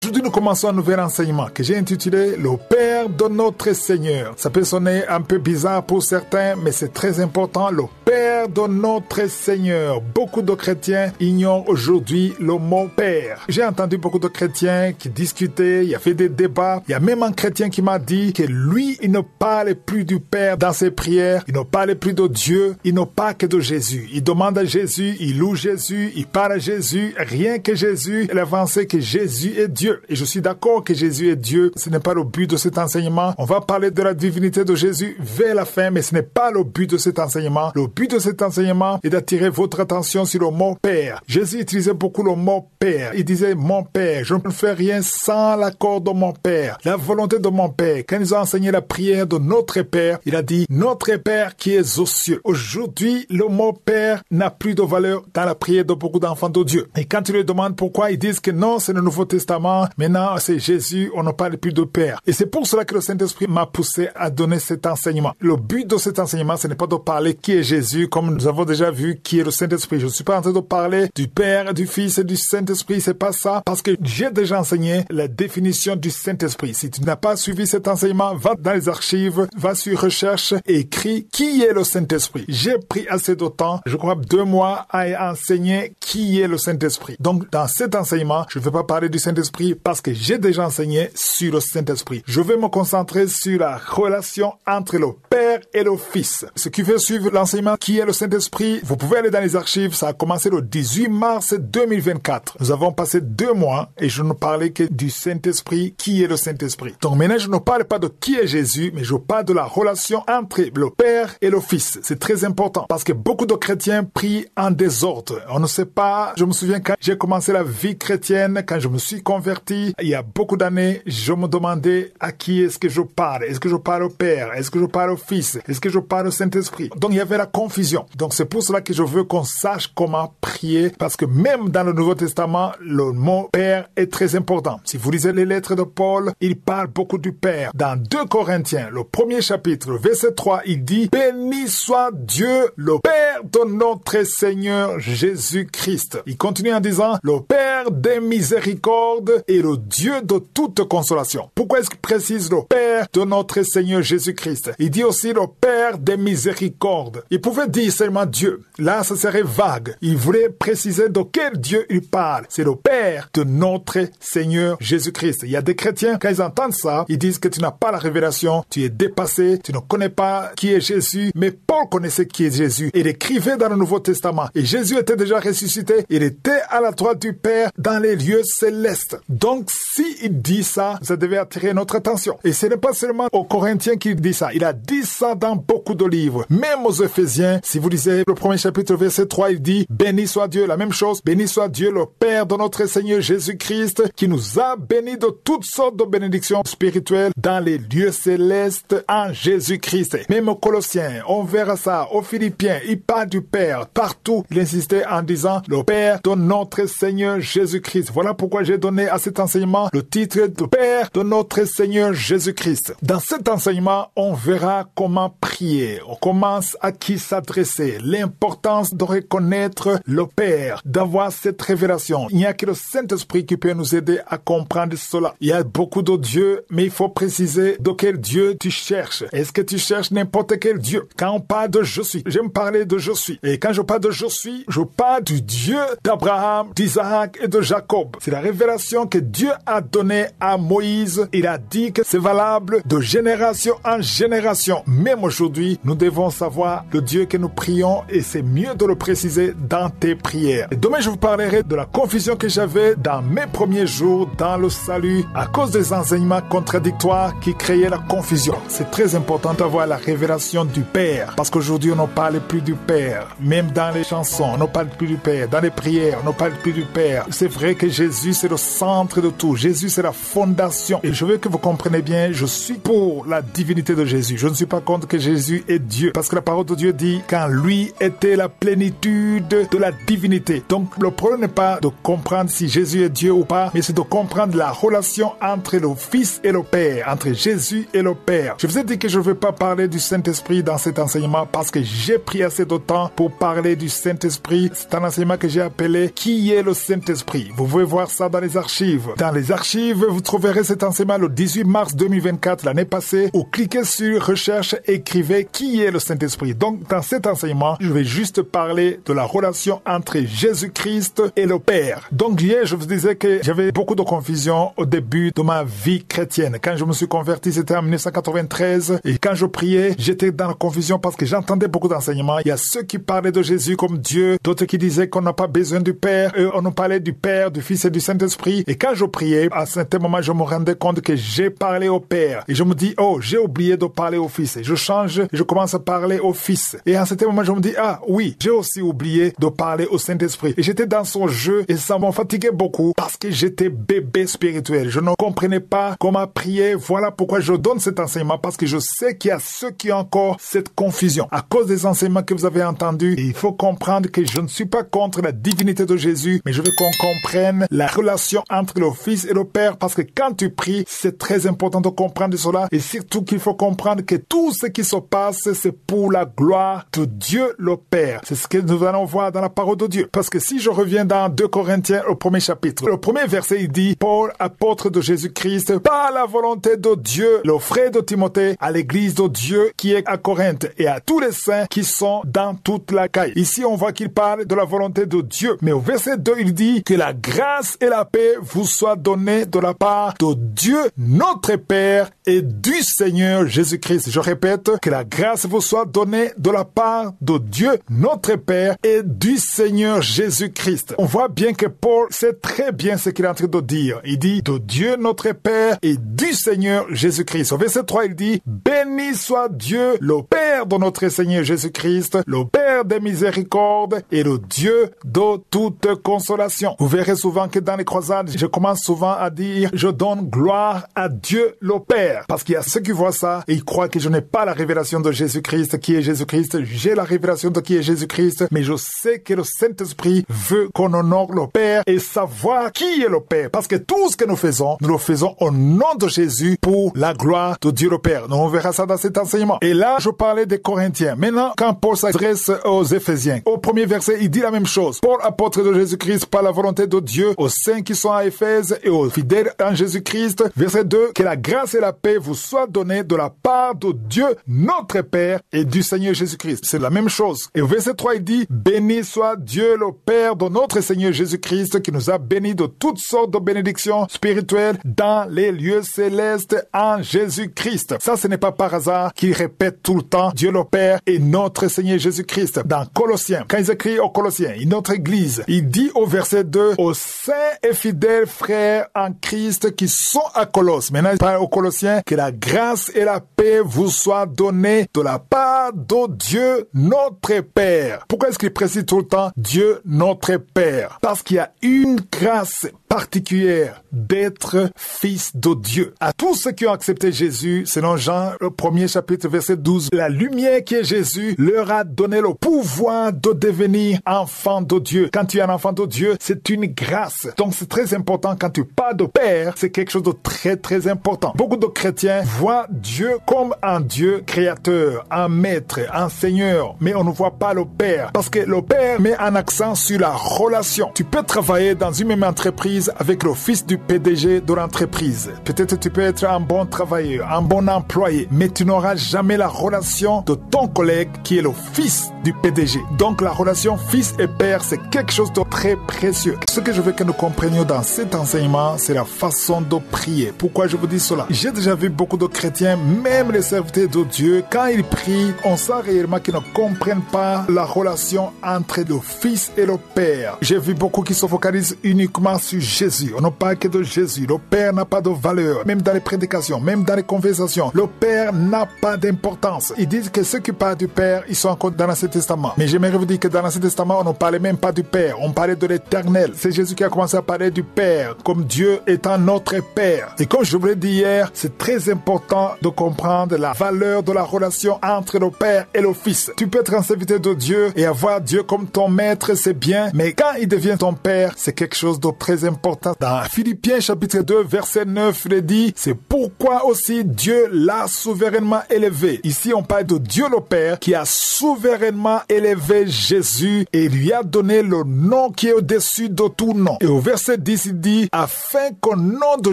Aujourd'hui, nous commençons un nouvel enseignement que j'ai intitulé « Le Père de notre Seigneur ». Ça peut sonner un peu bizarre pour certains, mais c'est très important. Le Père de notre Seigneur. Beaucoup de chrétiens ignorent aujourd'hui le mot Père. J'ai entendu beaucoup de chrétiens qui discutaient, il y avait des débats. Il y a même un chrétien qui m'a dit que lui, il ne parlait plus du Père dans ses prières. Il ne parlait plus de Dieu. Il ne parle que de Jésus. Il demande à Jésus, il loue Jésus, il parle à Jésus. Rien que Jésus, il avançait que Jésus est Dieu. Et je suis d'accord que Jésus est Dieu. Ce n'est pas le but de cet enseignement. On va parler de la divinité de Jésus vers la fin, mais ce n'est pas le but de cet enseignement. Le but de cet enseignement est d'attirer votre attention sur le mot Père. Jésus utilisait beaucoup le mot Père. Il disait mon Père, je ne fais rien sans l'accord de mon Père, la volonté de mon Père. Quand ils ont enseigné la prière de notre Père, il a dit notre Père qui est aux cieux. Aujourd'hui, le mot Père n'a plus de valeur dans la prière de beaucoup d'enfants de Dieu. Et quand tu leur demandes pourquoi, ils disent que non, c'est le Nouveau Testament. Maintenant, c'est Jésus, on ne parle plus de Père. Et c'est pour cela que le Saint-Esprit m'a poussé à donner cet enseignement. Le but de cet enseignement, ce n'est pas de parler qui est Jésus, comme nous avons déjà vu qui est le Saint-Esprit. Je ne suis pas en train de parler du Père, du Fils et du Saint-Esprit. C'est pas ça, parce que j'ai déjà enseigné la définition du Saint-Esprit. Si tu n'as pas suivi cet enseignement, va dans les archives, va sur recherche et écris qui est le Saint-Esprit. J'ai pris assez de temps, je crois 2 mois, à enseigner qui est le Saint-Esprit. Donc, dans cet enseignement, je ne vais pas parler du Saint-Esprit parce que j'ai déjà enseigné sur le Saint-Esprit. Je vais me concentrer sur la relation entre le Père et le Fils. Ce qui veut suivre l'enseignement qui est le Saint-Esprit, vous pouvez aller dans les archives. Ça a commencé le 18 mars 2024. Nous avons passé 2 mois et je ne parlais que du Saint-Esprit, qui est le Saint-Esprit. Donc maintenant, je ne parle pas de qui est Jésus, mais je parle de la relation entre le Père et le Fils. C'est très important parce que beaucoup de chrétiens prient en désordre. On ne sait pas. Je me souviens quand j'ai commencé la vie chrétienne, quand je me suis converti, il y a beaucoup d'années, je me demandais à qui est-ce que je parle. Est-ce que je parle au Père? Est-ce que je parle au Fils? Est-ce que je parle au Saint-Esprit? Donc il y avait la confusion. Donc c'est pour cela que je veux qu'on sache comment prier, parce que même dans le Nouveau Testament, le mot Père est très important. Si vous lisez les lettres de Paul, il parle beaucoup du Père. Dans 2 Corinthiens, le 1er chapitre, le verset 3, il dit « Béni soit Dieu, le Père de notre Seigneur Jésus-Christ. » Il continue en disant « Le Père des miséricordes et le Dieu de toute consolation. » Pourquoi est-ce qu'il précise le Père de notre Seigneur Jésus-Christ? Il dit aussi le Père des miséricordes. Il pouvait dire seulement Dieu. Là, ça serait vague. Il voulait préciser de quel Dieu il parle. C'est le Père de notre Seigneur Jésus-Christ. Il y a des chrétiens, quand ils entendent ça, ils disent que tu n'as pas la révélation, tu es dépassé, tu ne connais pas qui est Jésus. Mais Paul connaissait qui est Jésus. Il écrivait dans le Nouveau Testament. Et Jésus était déjà ressuscité. Il était à la droite du Père dans les lieux célestes. Donc, s'il dit ça, ça devait attirer notre attention. Et ce n'est pas seulement aux Corinthiens qu'il dit ça. Il a dit ça dans beaucoup de livres. Même aux Éphésiens, si vous lisez le 1er chapitre, verset 3, il dit « Béni soit Dieu », la même chose. « Béni soit Dieu, le Père de notre Seigneur Jésus-Christ, qui nous a bénis de toutes sortes de bénédictions spirituelles dans les lieux célestes en Jésus-Christ. » Même aux Colossiens, on verra ça. Aux Philippiens, il parle du Père. Partout, il insistait en disant « Le Père de notre Seigneur Jésus-Christ ». Voilà pourquoi j'ai donné à cet enseignement le titre de Père de notre Seigneur Jésus-Christ. Dans cet enseignement, on verra comment prier. On commence à qui s'adresser. L'importance de reconnaître le Père, d'avoir cette révélation. Il n'y a que le Saint-Esprit qui peut nous aider à comprendre cela. Il y a beaucoup de dieux, mais il faut préciser de quel Dieu tu cherches. Est-ce que tu cherches n'importe quel Dieu? Quand on parle de je suis, j'aime parler de je suis. Et quand je parle de je suis, je parle du Dieu d'Abraham, d'Isaac et de Jacob. C'est la révélation que Dieu a donnée à Moïse. Il a dit que c'est valable de génération en génération. Même aujourd'hui, nous devons savoir le Dieu que nous prions et c'est mieux de le préciser dans tes prières. Et demain, je vous parlerai de la confusion que j'avais dans mes premiers jours dans le salut à cause des enseignements contradictoires qui créaient la confusion. C'est très important d'avoir la révélation du Père parce qu'aujourd'hui, on ne parle plus du Père. Même dans les chansons, on ne parle plus du Père. Dans les prières, on ne parle plus du Père. C'est vrai que Jésus, c'est le centre de tout. Jésus, c'est la fondation. Et je veux que vous compreniez bien, je suis pour la divinité de Jésus. Je ne suis pas contre que Jésus est Dieu parce que la parole de Dieu dit dit qu'en lui était la plénitude de la divinité. Donc le problème n'est pas de comprendre si Jésus est Dieu ou pas, mais c'est de comprendre la relation entre le Fils et le Père, entre Jésus et le Père. Je vous ai dit que je ne vais pas parler du Saint-Esprit dans cet enseignement parce que j'ai pris assez de temps pour parler du Saint-Esprit. C'est un enseignement que j'ai appelé « Qui est le Saint-Esprit ?» Vous pouvez voir ça dans les archives. Dans les archives, vous trouverez cet enseignement le 18 mars 2024, l'année passée, ou cliquez sur « Recherche » et écrivez « Qui est le Saint-Esprit ?» Donc, dans cet enseignement, je vais juste parler de la relation entre Jésus-Christ et le Père. Donc, hier, je vous disais que j'avais beaucoup de confusion au début de ma vie chrétienne. Quand je me suis converti, c'était en 1993. Et quand je priais, j'étais dans la confusion parce que j'entendais beaucoup d'enseignements. Il y a ceux qui parlaient de Jésus comme Dieu, d'autres qui disaient qu'on n'a pas besoin du Père. On nous parlait du Père, du Fils et du Saint-Esprit. Et quand je priais, à un certain moment, je me rendais compte que j'ai parlé au Père. Et je me dis, oh, j'ai oublié de parler au Fils. Et je change, et je commence à parler au Fils. Et à un certain moment, je me dis, ah oui, j'ai aussi oublié de parler au Saint-Esprit. Et j'étais dans son jeu et ça m'a fatigué beaucoup parce que j'étais bébé spirituel. Je ne comprenais pas comment prier. Voilà pourquoi je donne cet enseignement, parce que je sais qu'il y a ceux qui ont encore cette confusion. À cause des enseignements que vous avez entendus, il faut comprendre que je ne suis pas contre la divinité de Jésus, mais je veux qu'on comprenne la relation entre le Fils et le Père, parce que quand tu pries, c'est très important de comprendre cela, et surtout qu'il faut comprendre que tout ce qui se passe, c'est pour la gloire de Dieu le Père. C'est ce que nous allons voir dans la parole de Dieu. Parce que si je reviens dans 2 Corinthiens au premier chapitre, le premier verset, il dit, Paul, apôtre de Jésus-Christ, par la volonté de Dieu, le frère de Timothée, à l'église de Dieu qui est à Corinthe, et à tous les saints qui sont dans toute la caille. Ici, on voit qu'il parle de la volonté de Dieu. Mais au verset 2, il dit que la grâce et la paix vous soient données de la part de Dieu, notre Père, et du Seigneur Jésus-Christ. Je répète, que la grâce vous soit donnée de la part de Dieu, notre Père, et du Seigneur Jésus-Christ. On voit bien que Paul sait très bien ce qu'il est en train de dire. Il dit de Dieu, notre Père, et du Seigneur Jésus-Christ. Au verset 3, il dit, béni soit Dieu, le Père de notre Seigneur Jésus-Christ, le Père des miséricordes et le Dieu de toute consolation. Vous verrez souvent que dans les croisades, je commence souvent à dire, je donne gloire à Dieu le Père. Parce qu'il y a ceux qui voient ça et ils croient que je n'ai pas la révélation de Jésus-Christ, qui est Jésus-Christ. J'ai la révélation de qui est Jésus-Christ, mais je sais que le Saint-Esprit veut qu'on honore le Père et savoir qui est le Père. Parce que tout ce que nous le faisons au nom de Jésus pour la gloire de Dieu le Père. Donc on verra ça dans cet enseignement. Et là, je parlais des Corinthiens. Maintenant, quand Paul s'adresse aux Éphésiens, au premier verset, il dit la même chose. Paul, apôtre de Jésus-Christ, par la volonté de Dieu, aux saints qui sont à Éphèse et aux fidèles en Jésus-Christ. Verset 2, que la grâce et la paix vous soient données de la part de Dieu, notre Père, et du Seigneur Jésus-Christ. C'est la même chose. Et au verset 3, il dit, béni soit Dieu le Père de notre Seigneur Jésus-Christ, qui nous a bénis de toutes sortes de bénédictions spirituelles dans les lieux célestes en Jésus-Christ. Ça, ce n'est pas par hasard qu'il répète tout le temps Dieu le Père et notre Seigneur Jésus-Christ. Dans Colossiens, quand ils écrivent aux Colossiens, notre Église, il dit au verset 2, aux saints et fidèles frères en Christ qui sont à Colosse. Maintenant, il parle aux Colossiens, que la grâce et la paix vous soient données de la part de Dieu notre Père. Pourquoi est-ce qu'il précise tout le temps Dieu notre Père? Parce qu'il y a une grâce particulière d'être fils de Dieu. À tous ceux qui ont accepté Jésus, selon Jean, le premier chapitre, verset 12, la lumière qui est Jésus leur a donné le pouvoir de devenir enfant de Dieu. Quand tu es un enfant de Dieu, c'est une grâce. Donc c'est très important quand tu parles de Père, c'est quelque chose de très très important. Beaucoup de chrétiens voient Dieu comme un Dieu créateur, un maître, un Seigneur, mais on ne voit pas le Père. Parce que le Père met un accent sur la relation. Tu peux travailler dans une même entreprise avec le fils du PDG de l'entreprise. Peut-être tu peux être un bon travailleur, un bon employé, mais tu n'auras jamais la relation de ton collègue qui est le fils du PDG. Donc la relation fils et père, c'est quelque chose de très précieux. Ce que je veux que nous comprenions dans cet enseignement, c'est la façon de prier. Pourquoi je vous dis cela? J'ai déjà vu beaucoup de chrétiens, même les serviteurs de Dieu, quand ils prient, on sent réellement qu'ils ne comprennent pas la relation entre le fils et le père. J'ai vu beaucoup qui se focalisent uniquement sur Jésus. On ne parle que de Jésus. Le Père n'a pas de valeur. Même dans les prédications, même dans les conversations, le Père n'a pas d'importance. Ils disent que ceux qui parlent du Père, ils sont encore dans l'Ancien Testament. Mais j'aimerais vous dire que dans l'Ancien Testament, on ne parlait même pas du Père. On parlait de l'Éternel. C'est Jésus qui a commencé à parler du Père, comme Dieu étant notre Père. Et comme je vous l'ai dit hier, c'est très important de comprendre la valeur de la relation entre le Père et le Fils. Tu peux être un serviteur de Dieu et avoir Dieu comme ton maître, c'est bien, mais quand il devient ton Père, c'est quelque chose de très important. Dans Philippiens chapitre 2, verset 9, il est dit, c'est pourquoi aussi Dieu l'a souverainement élevé. Ici, on parle de Dieu le Père qui a souverainement élevé Jésus et lui a donné le nom qui est au-dessus de tout nom. Et au verset 10, il dit, afin qu'au nom de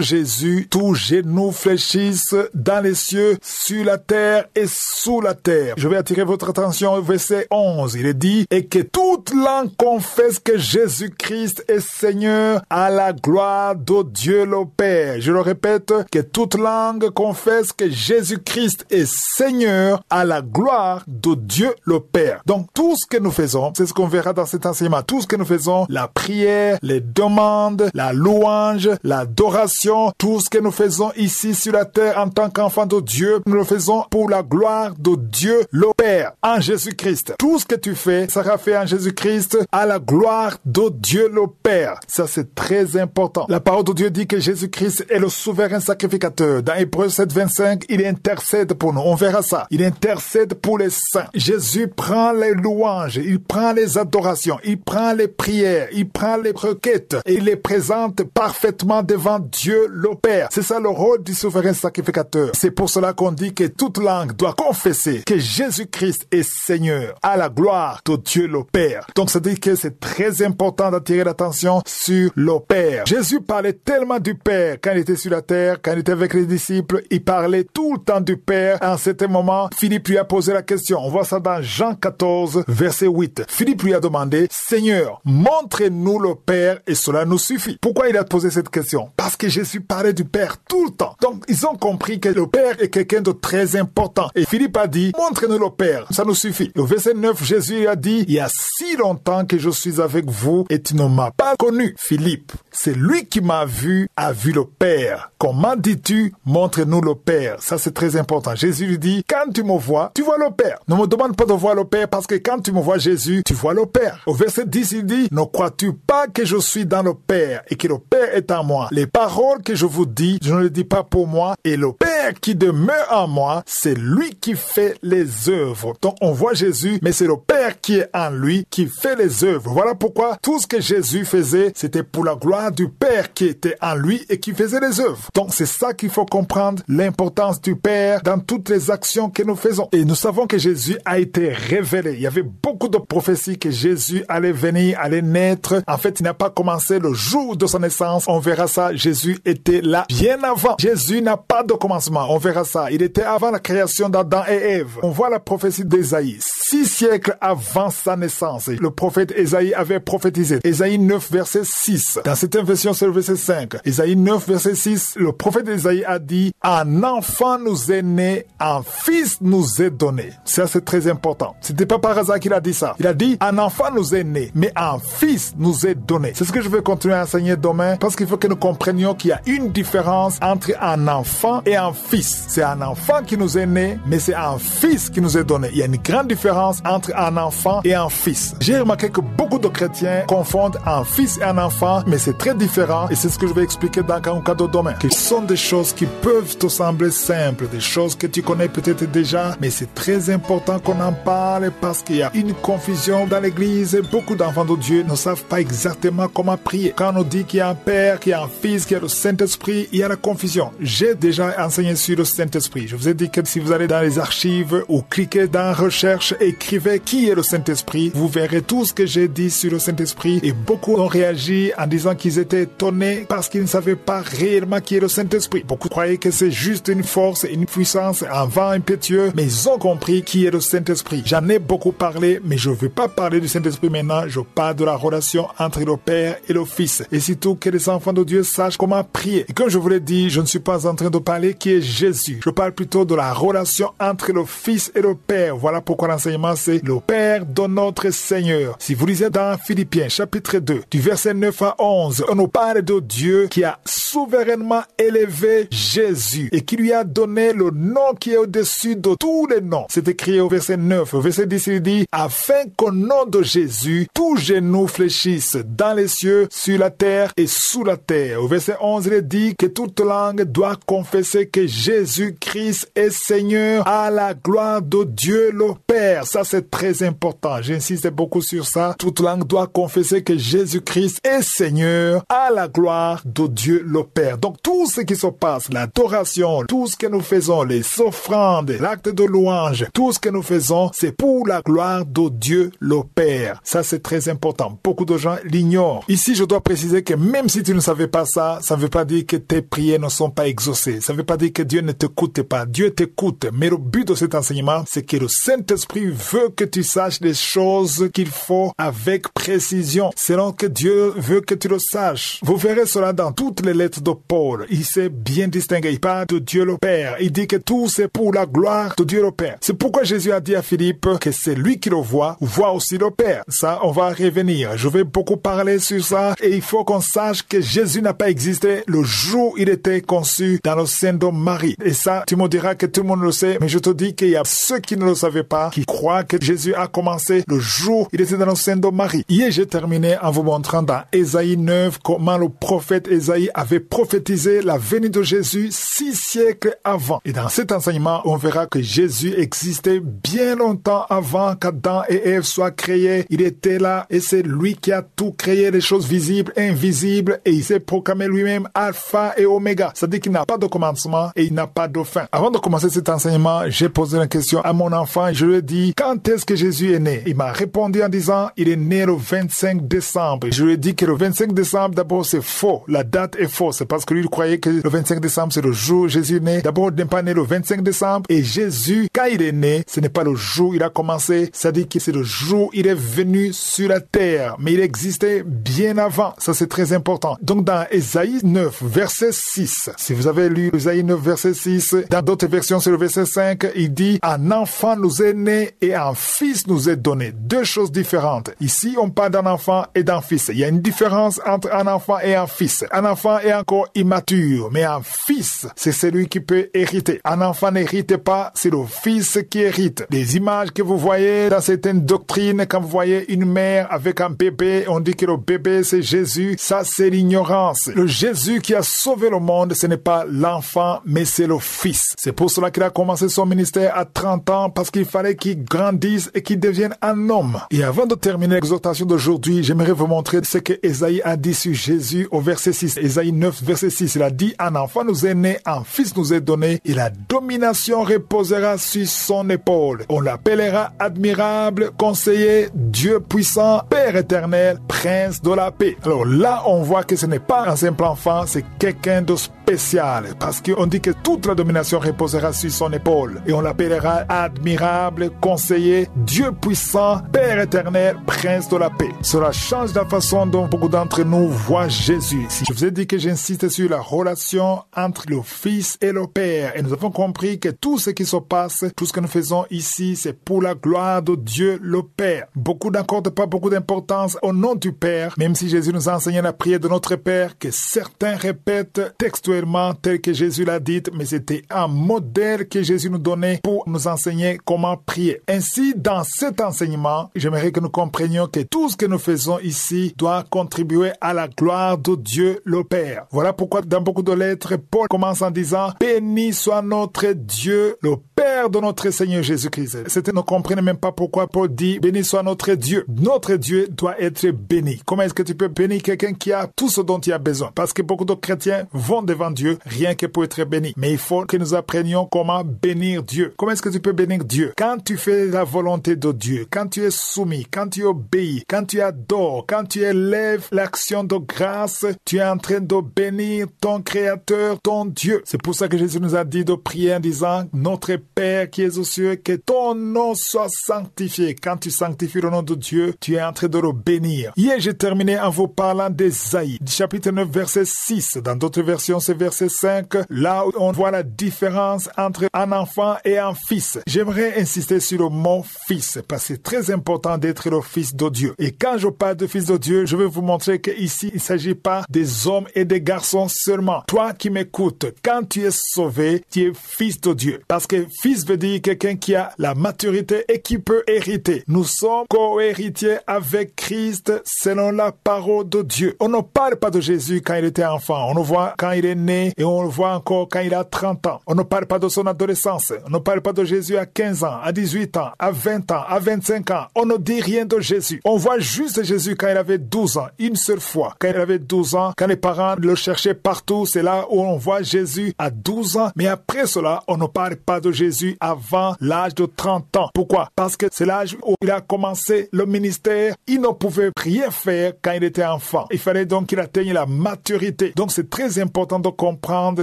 Jésus, tout genou fléchisse dans les cieux, sur la terre et sous la terre. Je vais attirer votre attention au verset 11. Il est dit, et que toute langue confesse que Jésus-Christ est Seigneur à la gloire de Dieu le Père. Je le répète, que toute langue confesse que Jésus-Christ est Seigneur à la gloire de Dieu le Père. Donc tout ce que nous faisons, c'est ce qu'on verra dans cet enseignement, tout ce que nous faisons, la prière, les demandes, la louange, l'adoration, tout ce que nous faisons ici sur la terre en tant qu'enfants de Dieu, nous le faisons pour la gloire de Dieu le Père en Jésus-Christ. Tout ce que tu fais sera fait en Jésus-Christ à la gloire de Dieu le Père. Ça, c'est très important. La parole de Dieu dit que Jésus-Christ est le souverain sacrificateur. Dans Hébreux 7, 25, il intercède pour nous. On verra ça. Il intercède pour les saints. Jésus prend les louanges, il prend les adorations, il prend les prières, il prend les requêtes et il les présente parfaitement devant Dieu le Père. C'est ça le rôle du souverain sacrificateur. C'est pour cela qu'on dit que toute langue doit confesser que Jésus-Christ est Seigneur à la gloire de Dieu le Père. Donc ça dit que c'est très important d'attirer l'attention sur le Père. Jésus parlait tellement du Père quand il était sur la terre, quand il était avec les disciples, il parlait tout le temps du Père. À un certain moment, Philippe lui a posé la question. On voit ça dans Jean 14, verset 8. Philippe lui a demandé, Seigneur, montre-nous le Père et cela nous suffit. Pourquoi il a posé cette question? Parce que Jésus parlait du Père tout le temps. Donc, ils ont compris que le Père est quelqu'un de très important. Et Philippe a dit, montre-nous le Père, ça nous suffit. Au verset 9, Jésus a dit, il y a si longtemps que je suis avec vous et tu ne m'as pas connu. Philippe, c'est lui qui m'a vu, a vu le Père. Comment dis-tu, montre-nous le Père? Ça, c'est très important. Jésus lui dit, quand tu me vois, tu vois le Père. Ne me demande pas de voir le Père parce que quand tu me vois Jésus, tu vois le Père. Au verset 10, il dit, ne crois-tu pas que je suis dans le Père et que le Père est en moi? Les paroles que je vous dis, je ne les dis pas pour moi et le Père qui demeure en moi, c'est lui qui fait les œuvres. Donc, on voit Jésus, mais c'est le Père qui est en lui qui fait les œuvres. Voilà pourquoi tout ce que Jésus faisait, c'était pour la gloire du Père qui était en lui et qui faisait les œuvres. Donc, c'est ça qu'il faut comprendre, l'importance du Père dans toutes les actions que nous faisons. Et nous savons que Jésus a été révélé. Il y avait beaucoup de prophéties que Jésus allait venir, allait naître. En fait, il n'a pas commencé le jour de son naissance. On verra ça. Jésus était là bien avant. Jésus n'a pas de commencement. On verra ça. Il était avant la création d'Adam et Ève. On voit la prophétie d'Ésaïe. 6 siècles avant sa naissance, le prophète Ésaïe avait prophétisé. Ésaïe 9, verset 6. Dans cette version, c'est le verset 5. Ésaïe 9, verset 6, le prophète Ésaïe a dit, un enfant nous est né, un fils nous est donné. Ça, c'est très important. C'était pas par hasard qu'il a dit ça. Il a dit, un enfant nous est né, mais un fils nous est donné. C'est ce que je vais continuer à enseigner demain, parce qu'il faut que nous comprenions qu'il y a une différence entre un enfant et un fils. C'est un enfant qui nous est né, mais c'est un fils qui nous est donné. Il y a une grande différence entre un enfant et un fils. J'ai remarqué que beaucoup de chrétiens confondent un fils et un enfant, mais c'est très différent, et c'est ce que je vais expliquer dans un cadeau demain. Ce sont des choses qui peuvent te sembler simples, des choses que tu connais peut-être déjà, mais c'est très important qu'on en parle parce qu'il y a une confusion dans l'église. Beaucoup d'enfants de Dieu ne savent pas exactement comment prier. Quand on nous dit qu'il y a un Père, qu'il y a un Fils, qu'il y a le Saint-Esprit, il y a la confusion. J'ai déjà enseigné sur le Saint-Esprit. Je vous ai dit que si vous allez dans les archives ou cliquez dans Recherche, écrivez qui est le Saint-Esprit, vous verrez tout ce que j'ai dit sur le Saint-Esprit et beaucoup ont réagi en disant qu'ils étaient étonnés parce qu'ils ne savaient pas réellement qui est le Saint-Esprit. Beaucoup croyaient que c'est juste une force, une puissance, un vent impétueux, mais ils ont compris qui est le Saint-Esprit. J'en ai beaucoup parlé, mais je ne veux pas parler du Saint-Esprit maintenant, je parle de la relation entre le Père et le Fils. Et surtout que les enfants de Dieu sachent comment prier. Et comme je vous l'ai dit, je ne suis pas en train de parler qui est Jésus. Je parle plutôt de la relation entre le Fils et le Père. Voilà pourquoi l'enseignement c'est le Père de notre Seigneur. Si vous lisez dans Philippiens chapitre 2, du verset 9 à 11, on nous parle de Dieu qui a souverainement élevé Jésus et qui lui a donné le nom qui est au-dessus de tous les noms. C'est écrit au verset 9. Au verset 10, il dit, afin qu'au nom de Jésus, tout genou fléchisse dans les cieux, sur la terre et sous la terre. Au verset 11, il dit que toute langue doit confesser que Jésus-Christ est Seigneur à la gloire gloire de Dieu le Père. Ça, c'est très important. J'insiste beaucoup sur ça. Toute langue doit confesser que Jésus-Christ est Seigneur à la gloire de Dieu le Père. Donc, tout ce qui se passe, l'adoration, tout ce que nous faisons, les offrandes, l'acte de louange, tout ce que nous faisons, c'est pour la gloire de Dieu le Père. Ça, c'est très important. Beaucoup de gens l'ignorent. Ici, je dois préciser que même si tu ne savais pas ça, ça ne veut pas dire que tes prières ne sont pas exaucées. Ça ne veut pas dire que Dieu ne t'écoute pas. Dieu t'écoute. Mais le but de cet enseignement, c'est que le Saint-Esprit veut que tu saches les choses qu'il faut avec précision, selon que Dieu veut que tu le saches. Vous verrez cela dans toutes les lettres de Paul. Il s'est bien distingué. Il parle de Dieu le Père. Il dit que tout c'est pour la gloire de Dieu le Père. C'est pourquoi Jésus a dit à Philippe que c'est lui qui le voit aussi le Père. Ça, on va revenir. Je vais beaucoup parler sur ça et il faut qu'on sache que Jésus n'a pas existé le jour où il était conçu dans le sein de Marie. Et ça, tu me diras que tout le monde le sait, mais je te dis qu'il y a ceux qui ne le savaient pas, qui croient que Jésus a commencé le jour où il était dans le sein de Marie. Hier, j'ai terminé en vous montrant dans Ésaïe 9 comment le prophète Ésaïe avait prophétisé la venue de Jésus 6 siècles avant. Et dans cet enseignement, on verra que Jésus existait bien longtemps avant qu'Adam et Ève soient créés. Il était là et c'est lui qui a tout créé, les choses visibles, invisibles, et il s'est proclamé lui-même Alpha et Oméga. C'est-à-dire qu'il n'a pas de commencement et il n'a pas de fin. Avant de commencer cet enseignement, j'ai posé une question à mon enfant et je lui ai dit, quand est-ce que Jésus est né? Il m'a répondu en disant, il est né le 25 décembre. Je lui ai dit que le 25 décembre, d'abord, c'est faux. La date est fausse. C'est parce que lui, il croyait que le 25 décembre, c'est le jour où Jésus est né. D'abord, il n'est pas né le 25 décembre. Et Jésus, quand il est né, ce n'est pas le jour où il a commencé. C'est-à-dire que c'est le jour où il est venu sur la terre. Mais il existait bien avant. Ça, c'est très important. Donc, dans Ésaïe 9, verset 6, si vous avez lu Ésaïe 9, verset 6, dans d'autres versions, c'est le verset 5, il dit, un enfant nous est né et un fils nous est donné. Deux choses différentes. Ici, on parle d'un enfant et d'un fils. Il y a une différence entre un enfant et un fils. Un enfant est encore immature, mais un fils, c'est celui qui peut hériter. Un enfant n'hérite pas, c'est le fils qui hérite. Les images que vous voyez dans certaines doctrines, quand vous voyez une mère avec un bébé, on dit que le bébé c'est Jésus, ça c'est l'ignorance. Le Jésus qui a sauvé le monde, ce n'est pas l'enfant, mais c'est le fils. C'est pour cela qu'il a commencé son ministère à 30 ans, parce qu'il fallait qu'il grandisse et qu'il devienne un homme. Et avant de terminer l'exhortation d'aujourd'hui, j'aimerais vous montrer ce que Ésaïe a dit sur Jésus au verset 6. Ésaïe 9, verset 6, il a dit, un enfant nous est né, un fils nous est donné, et la domination reposera sur son épaule. On l'appellera admirable, conseiller, Dieu puissant, Père éternel, prince de la paix. Alors là, on voit que ce n'est pas un simple enfant, c'est quelqu'un de spécial, parce qu'on dit que toute la domination reposera sur son épaule. Et on l'appellera admirable, conseiller, Dieu puissant, Père éternel, prince de la paix. Cela change la façon dont beaucoup d'entre nous voient Jésus. Si je vous ai dit que j'insiste sur la relation entre le Fils et le Père, et nous avons compris que tout ce qui se passe, tout ce que nous faisons ici, c'est pour la gloire de Dieu le Père. Beaucoup n'accordent pas beaucoup d'importance au nom du Père, même si Jésus nous a enseigné la prière de notre Père, que certains répètent textuellement tel que Jésus l'a dit, mais c'était un modèle que Jésus nous donnait pour nous enseigner comment prier. Ainsi, dans cet enseignement, j'aimerais que nous comprenions que tout ce que nous faisons ici doit contribuer à la gloire de Dieu le Père. Voilà pourquoi dans beaucoup de lettres, Paul commence en disant « Béni soit notre Dieu, le Père de notre Seigneur Jésus-Christ ». Certains ne comprennent même pas pourquoi Paul dit « Béni soit notre Dieu ». Notre Dieu doit être béni. Comment est-ce que tu peux bénir quelqu'un qui a tout ce dont il a besoin? Parce que beaucoup de chrétiens vont devant Dieu rien que pour être bénis. Mais il faut que nous apprenions comment bénir Dieu. Comment est-ce que tu peux bénir Dieu? Quand tu fais la volonté de Dieu, quand tu es soumis, quand tu obéis, quand tu adores, quand tu élèves l'action de grâce, tu es en train de bénir ton Créateur, ton Dieu. C'est pour ça que Jésus nous a dit de prier en disant « Notre Père qui es aux cieux, que ton nom soit sanctifié ». Quand tu sanctifies le nom de Dieu, tu es en train de le bénir. Hier, j'ai terminé en vous parlant d'Ésaïe, chapitre 9, verset 6. Dans d'autres versions, c'est verset 5. Là où on voit la différence entre un enfant et un fils. J'aimerais insister sur le mot fils, parce que c'est très important d'être le fils de Dieu. Et quand je parle de fils de Dieu, je vais vous montrer qu'ici, il ne s'agit pas des hommes et des garçons seulement. Toi qui m'écoutes, quand tu es sauvé, tu es fils de Dieu. Parce que fils veut dire quelqu'un qui a la maturité et qui peut hériter. Nous sommes co-héritiers avec Christ selon la parole de Dieu. On ne parle pas de Jésus quand il était enfant. On le voit quand il est né et on le voit encore quand il a 30 ans. On ne parle pas de son adolescence. On ne parle pas de Jésus à 15 ans, à 18 ans, à 20 ans, à 25 ans. On ne dit rien de Jésus. On voit juste Jésus quand il avait 12 ans, une seule fois. Quand il avait 12 ans, quand les parents le cherchaient partout, c'est là où on voit Jésus à 12 ans. Mais après cela, on ne parle pas de Jésus avant l'âge de 30 ans. Pourquoi? Parce que c'est l'âge où il a commencé le ministère. Il ne pouvait rien faire quand il était enfant. Il fallait donc qu'il atteigne la maturité. Donc c'est très important de comprendre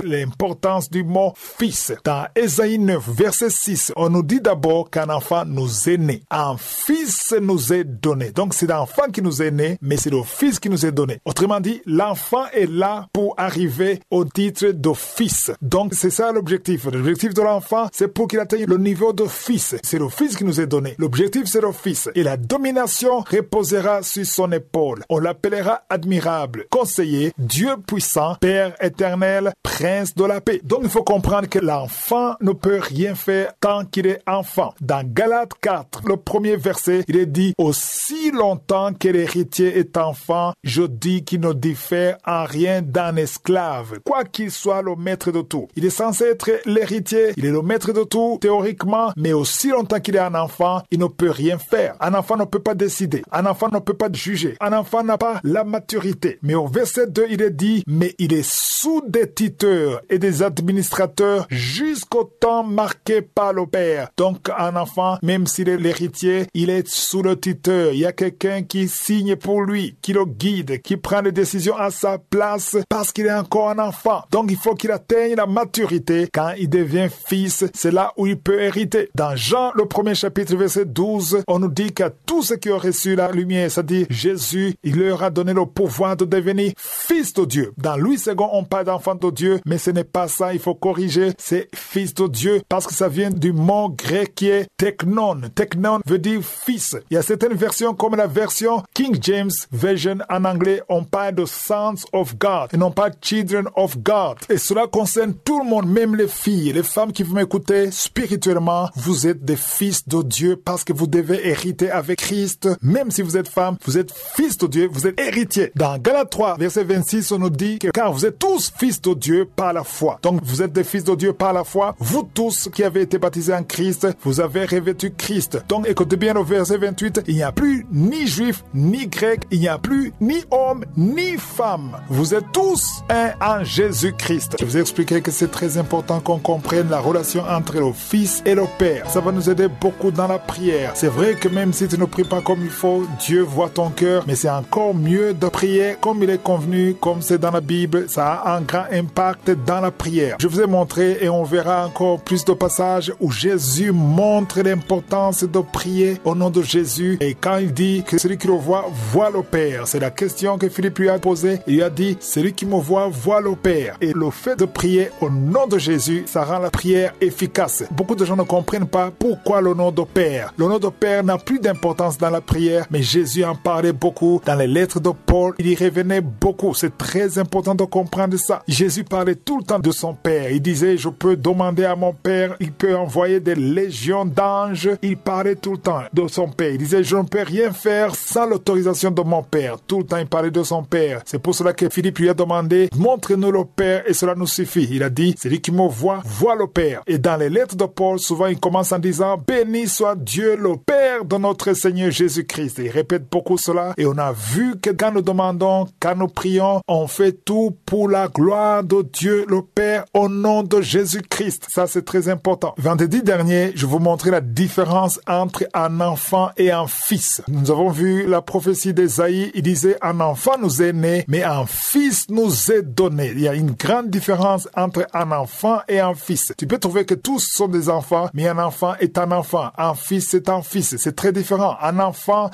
l'importance du mot fils. Dans Ésaïe 9, verset 6, on nous dit d'abord qu'un enfant nous est né. Un fils nous est donné. Donc c'est l'enfant qui nous est né, mais c'est le fils qui nous est donné. Autrement dit, l'enfant est là pour arriver au titre de fils. Donc c'est ça l'objectif. L'objectif de l'enfant, c'est pour qu'il atteigne le niveau de fils. C'est le fils qui nous est donné. L'objectif, c'est le fils. Et la domination reposera sur son épaule. On l'appellera admirable, conseiller, Dieu puissant, Père éternel, prince de la paix. Donc il faut comprendre que l'enfant ne peut rien faire tant qu'il est enfant. Dans Galates 4, le premier verset, il est dit: aussi longtemps que l'héritier est enfant, je dis qu'il ne diffère en rien d'un esclave, quoi qu'il soit le maître de tout. Il est censé être l'héritier, il est le maître de tout, théoriquement, mais aussi longtemps qu'il est un enfant, il ne peut rien faire. Un enfant ne peut pas décider. Un enfant ne peut pas juger. Un enfant n'a pas la maturité. Mais au verset 2, il est dit: mais il est sous des tuteurs et des administrateurs jusqu'au temps marqué par le Père. Donc, un enfant, même s'il est l'héritier, il est sous le tuteur. Il y a quelqu'un qui signe pour lui, qui le guide, qui prend les décisions à sa place parce qu'il est encore un enfant. Donc, il faut qu'il atteigne la maturité. Quand il devient fils, c'est là où il peut hériter. Dans Jean, le premier chapitre, verset 12, on nous dit qu'à tous ceux qui ont reçu la lumière, c'est-à-dire Jésus, il leur a donné le pouvoir de devenir fils de Dieu. Dans Louis II, on parle d'enfant de Dieu, mais ce n'est pas ça, il faut corriger, c'est fils de Dieu, parce que ça vient du mot grec qui est teknon. Teknon veut dire fils. Il y a certaines versions, comme la version King James Version en anglais, on parle de sons of God, et non pas children of God. Et cela concerne tout le monde, même les filles, les femmes qui vont m'écouter spirituellement, vous êtes des fils de Dieu parce que vous devez hériter avec Christ. Même si vous êtes femme, vous êtes fils de Dieu, vous êtes héritier. Dans Galates 3, verset 26, on nous dit que car vous êtes tous fils de Dieu par la foi. Donc vous êtes des fils de Dieu par la foi. Vous tous qui avez été baptisés en Christ, vous avez revêtu Christ. Donc écoutez bien le verset 28, il n'y a plus ni juif, ni grec, il n'y a plus ni homme, ni femme. Vous êtes tous un en Jésus-Christ. Je vous ai expliqué que c'est très important qu'on comprenne la relation entre le Fils et le Père. Ça va nous aider beaucoup dans la prière. C'est vrai que même si tu ne pries pas comme il faut, Dieu voit ton cœur, mais c'est encore mieux de prier comme il est convenu, comme c'est dans la Bible. Ça a un grand impact dans la prière. Je vous ai montré et on verra encore plus de passages où Jésus montre l'importance de prier au nom de Jésus. Et quand il dit que celui qui le voit le Père, c'est la question que Philippe lui a posée. Il lui a dit: celui qui me voit le Père. Et le fait de prier au nom de Jésus, ça rend la prière efficace. Beaucoup de gens ne comprennent pas pourquoi le nom de Père. Le nom de Père n'a plus d'importance dans la prière, mais Jésus en parlait beaucoup. Dans les lettres de Paul, il y revenait beaucoup. C'est très important de comprendre ça. Jésus parlait tout le temps de son Père. Il disait: je peux demander à mon Père, il peut envoyer des légions d'anges. Il parlait tout le temps de son Père. Il disait: je ne peux rien faire sans l'autorisation de mon Père. Tout le temps, il parlait de son Père. C'est pour cela que Philippe lui a demandé: montre-nous le Père et cela nous suffit. Il a dit: celui qui me voit le Père. Et dans les lettres de Paul, souvent il commence en disant: béni soit Dieu le Père de notre Seigneur Jésus-Christ. Il répète beaucoup cela et on a vu que quand nous demandons, quand nous prions, on fait tout pour la gloire de Dieu le Père au nom de Jésus-Christ. Ça, c'est très important. Vendredi dernier, je vous montrais la différence entre un enfant et un fils. Nous avons vu la prophétie d'Ésaïe. Il disait: un enfant nous est né, mais un fils nous est donné. Il y a une grande différence entre un enfant et un fils. Tu peux trouver que tous sont des enfants, mais un enfant est un enfant. Un fils est un fils. C'est très différent. Un enfant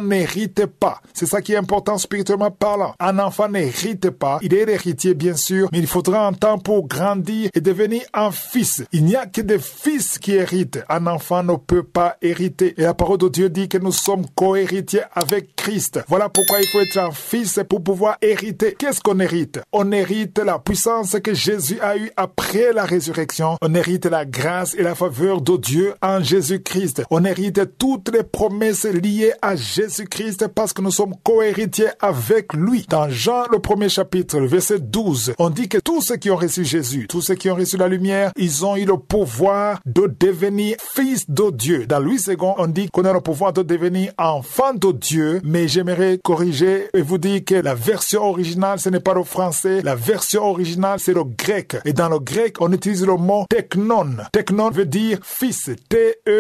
n'hérite pas. C'est ça qui est important spirituellement parlant. Un enfant n'hérite pas. Il est l'héritier, bien sûr, mais il faudra un temps pour grandir et devenir un fils. Il n'y a que des fils qui héritent. Un enfant ne peut pas hériter. Et la parole de Dieu dit que nous sommes co-héritiers avec Christ. Voilà pourquoi il faut être un fils pour pouvoir hériter. Qu'est-ce qu'on hérite? On hérite la puissance que Jésus a eue après la résurrection. version, on hérite la grâce et la faveur de Dieu en Jésus-Christ. On hérite toutes les promesses liées à Jésus-Christ parce que nous sommes co-héritiers avec lui. Dans Jean, le 1er chapitre, le verset 12, on dit que tous ceux qui ont reçu Jésus, tous ceux qui ont reçu la lumière, ils ont eu le pouvoir de devenir fils de Dieu. Dans Louis II, on dit qu'on a le pouvoir de devenir enfant de Dieu, mais j'aimerais corriger et vous dire que la version originale, ce n'est pas le français, la version originale, c'est le grec. Et dans le grec, on utilise le mot teknon. Teknon veut dire fils, T-E-K-N-O-N.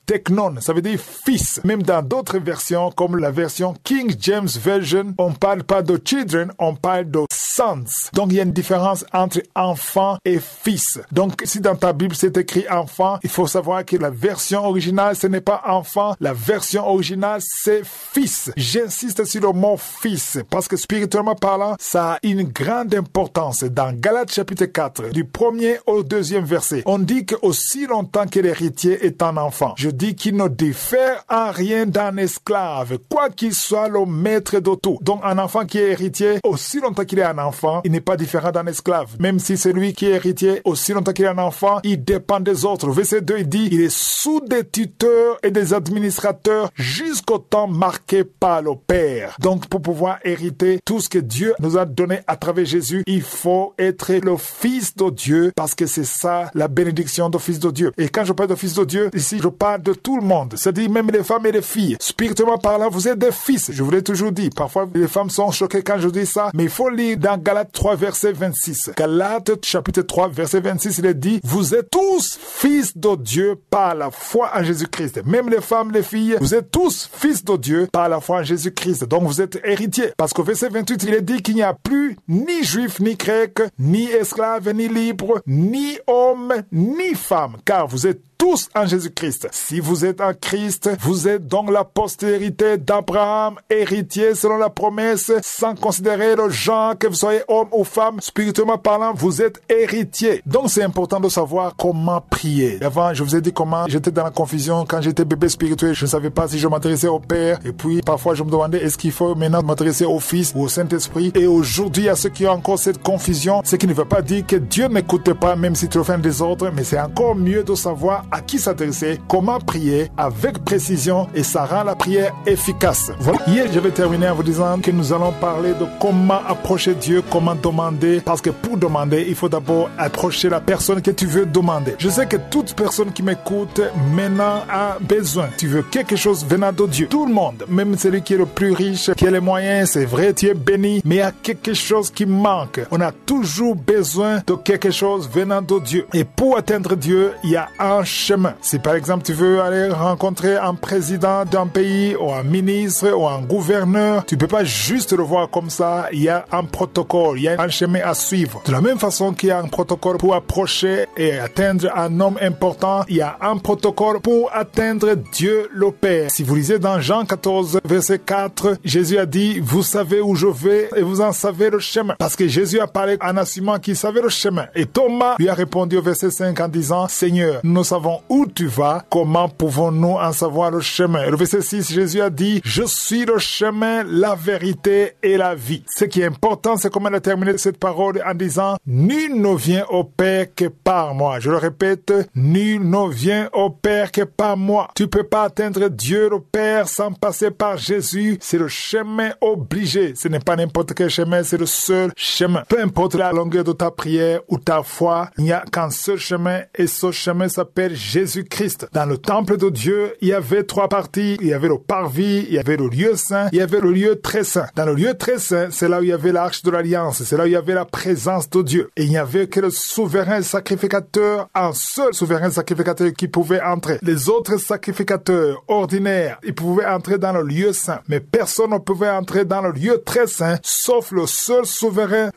Teknon, ça veut dire fils. Même dans d'autres versions, comme la version King James Version, on parle pas de children, on parle de sons. Donc, il y a une différence entre enfant et fils. Donc, si dans ta Bible c'est écrit enfant, il faut savoir que la version originale, ce n'est pas enfant. La version originale, c'est fils. J'insiste sur le mot fils parce que spirituellement parlant, ça a une grande importance. Dans Galates chapitre 4, du 1er au 2e verset, on dit qu'aussi longtemps que l'héritier est un enfant, je dis qu'il ne diffère en rien d'un esclave, quoi qu'il soit le maître de tout. Donc, un enfant qui est héritier, aussi longtemps qu'il est un enfant, il n'est pas différent d'un esclave. Même si c'est lui qui est héritier, aussi longtemps qu'il est un enfant, il dépend des autres. Verset 2, il dit, il est sous des tuteurs et des administrateurs jusqu'au temps marqué par le Père. Donc, pour pouvoir hériter tout ce que Dieu nous a donné à travers Jésus, il faut être le fils de Dieu parce que c'est ça la bénédiction de fils de Dieu. Et quand je parle de fils de Dieu, ici, je parle de tout le monde. C'est-à-dire même les femmes et les filles. Spirituellement parlant, vous êtes des fils. Je vous l'ai toujours dit. Parfois, les femmes sont choquées quand je dis ça, mais il faut lire dans Galates 3, verset 26. Galates chapitre 3, verset 26, il est dit, vous êtes tous fils de Dieu par la foi en Jésus-Christ. Même les femmes, les filles, vous êtes tous fils de Dieu par la foi en Jésus-Christ. Donc vous êtes héritiers. Parce qu'au verset 28, il est dit qu'il n'y a plus ni juif, ni grec, ni esclave, ni libre, ni homme, ni femme, car vous êtes tous en Jésus-Christ. Si vous êtes en Christ, vous êtes donc la postérité d'Abraham, héritier selon la promesse, sans considérer le genre, que vous soyez homme ou femme, spirituellement parlant, vous êtes héritier. Donc c'est important de savoir comment prier. Avant, je vous ai dit comment j'étais dans la confusion quand j'étais bébé spirituel. Je ne savais pas si je m'adressais au Père. Et puis, parfois, je me demandais est-ce qu'il faut maintenant m'adresser au Fils ou au Saint-Esprit. Et aujourd'hui, il y a ceux qui ont encore cette confusion, ce qui ne veut pas dire que Dieu n'écoute pas, même si tu le fais un désordre, mais c'est encore mieux de savoir à qui s'adresser, comment prier avec précision et ça rend la prière efficace. Voilà. Hier, je vais terminer en vous disant que nous allons parler de comment approcher Dieu, comment demander, parce que pour demander, il faut d'abord approcher la personne que tu veux demander. Je sais que toute personne qui m'écoute maintenant a besoin. Tu veux quelque chose venant de Dieu. Tout le monde, même celui qui est le plus riche, qui a les moyens, c'est vrai, tu es béni, mais il y a quelque chose qui manque. On a toujours besoin de quelque chose venant de Dieu. Et pour atteindre Dieu, il y a un chemin. Si par exemple tu veux aller rencontrer un président d'un pays ou un ministre ou un gouverneur, tu peux pas juste le voir comme ça. Il y a un protocole, il y a un chemin à suivre. De la même façon qu'il y a un protocole pour approcher et atteindre un homme important, il y a un protocole pour atteindre Dieu le Père. Si vous lisez dans Jean 14, verset 4, Jésus a dit, vous savez où je vais et vous en savez le chemin. Parce que Jésus a parlé à un Simon qui savait le chemin. Et Thomas lui a répondu au verset 5 en disant, Seigneur, nous savons où tu vas, comment pouvons-nous en savoir le chemin? Et le verset 6, Jésus a dit, je suis le chemin, la vérité et la vie. Ce qui est important, c'est comment il a terminé cette parole en disant, nul ne vient au Père que par moi. Je le répète, nul ne vient au Père que par moi. Tu peux pas atteindre Dieu le Père sans passer par Jésus. C'est le chemin obligé. Ce n'est pas n'importe quel chemin, c'est le seul chemin. Peu importe la longueur de ta prière ou ta foi, il n'y a qu'un seul chemin et ce chemin s'appelle Jésus-Christ. Dans le temple de Dieu, il y avait 3 parties. Il y avait le parvis, il y avait le lieu saint, il y avait le lieu très saint. Dans le lieu très saint, c'est là où il y avait l'arche de l'alliance, c'est là où il y avait la présence de Dieu. Et il n'y avait que le souverain sacrificateur, un seul souverain sacrificateur qui pouvait entrer. Les autres sacrificateurs ordinaires, ils pouvaient entrer dans le lieu saint. Mais personne ne pouvait entrer dans le lieu très saint, sauf le seul souverain